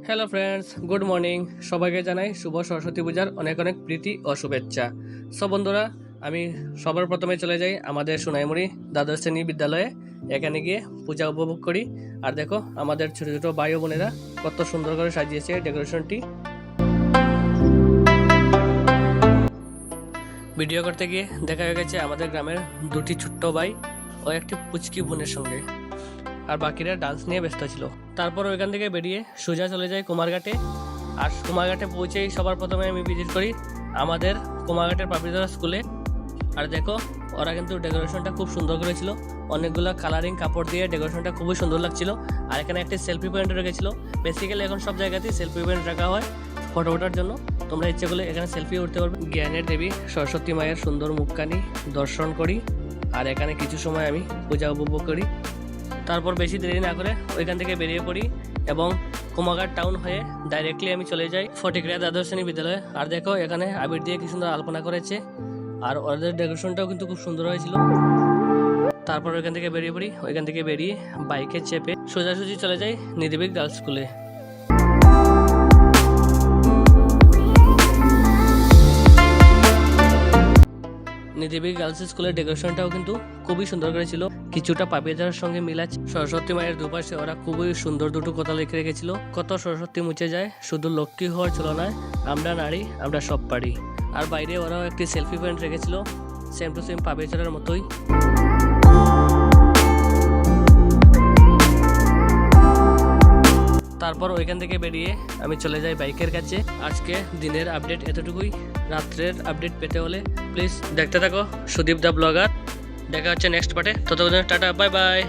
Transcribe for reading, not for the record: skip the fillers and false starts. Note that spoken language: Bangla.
Hello friends, good morning. সবাইকে জানাই শুভ সরস্বতী পূজার অনেক অনেক প্রীতি ও শুভেচ্ছা। সব বন্ধুরা, আমি সবার প্রথমে চলে যাই আমাদের সোনাইমুড়ি দ্বাদশ শ্রেণী বিদ্যালয়ে। এখানে গিয়ে পূজা উপভোগ করি। আর দেখো আমাদের ছোট ছোট ভাই ও বোনেরা কত সুন্দর করে সাজিয়েছে ডেকোরেশনটি। ভিডিও করতে গিয়ে দেখা হয়ে গেছে আমাদের গ্রামের দুটি ছোট্ট ভাই ও একটি পুচকি বোনের সঙ্গে, আর বাকিরা ডান্স নিয়ে ব্যস্ত ছিল। তারপর ওইখান থেকে বেরিয়ে সোজা চলে যায় কুমারঘাটে। আর কুমারঘাটে পৌঁছেই সবার প্রথমে আমি ভিজিট করি আমাদের কুমারঘাটের পাবলিক স্কুলে। আর দেখো ওরা কিন্তু ডেকোরেশনটা খুব সুন্দর করেছিল, অনেকগুলো কালারিং কাপড় দিয়ে ডেকোরেশনটা খুবই সুন্দর লাগছিল। আর এখানে একটি সেলফি পয়েন্ট রেখেছিল। বেসিক্যালি এখন সব জায়গাতেই সেলফি পয়েন্ট রাখা হয় ফটো ওঠার জন্য। তোমরা ইচ্ছে করলে এখানে সেলফি উঠতে পারবে। জ্ঞানের দেবী সরস্বতী মায়ের সুন্দর মুখখানি দর্শন করি, আর এখানে কিছু সময় আমি পূজা উপভোগ করি। তারপর বেশি দেরি না করে ওইখান থেকে বেরিয়ে পড়ি এবং কুমারঘাট টাউন হয়ে ডাইরেক্টলি আমি চলে যাই ফটিকরা দ্বাদশ শ্রেণী বিদ্যালয়ে। আর দেখো এখানে আবির দিয়ে কি সুন্দর আলপনা করেছে, আর ওদের ডেকোরেশনটাও কিন্তু খুব সুন্দর হয়েছিল। তারপর ওইখান থেকে বেরিয়ে পড়ি। ওইখান থেকে বেরিয়ে বাইকে চেপে সোজাসুজি চলে যাই নিধিবিক গার্লস স্কুলে। নিধিবিক গার্লস স্কুলের ডেকোরেশনটাও কিন্তু খুবই সুন্দর করেছিল, কিছুটা পাপিয়াজার সঙ্গে মিলাচ্ছে। সরস্বতী মায়ের দুপাশে ওরা খুবই সুন্দর দুটো কথা লিখে রেখেছিল, কত সরস্বতী মুছে যায় শুধু লক্ষ্মী হওয়ার তুলনায়, আমরা নারী আমরা সব পারি। আর বাইরে ওরাও একটি সেলফি পয়েন্ট রেখেছিল, সেম টু সেম পাপিয়াজারের মতোই। তারপর ওইখান থেকে বেরিয়ে আমি চলে যাই বাইকের কাছে। আজকে দিনের আপডেট এতটুকুই। রাত্রের আপডেট পেতে হলে প্লিজ দেখতে থাকো সুদীপ দা ব্লগার। দেখা হচ্ছে নেক্সট পার্টে। ততক্ষণ টাটা, বাই বাই।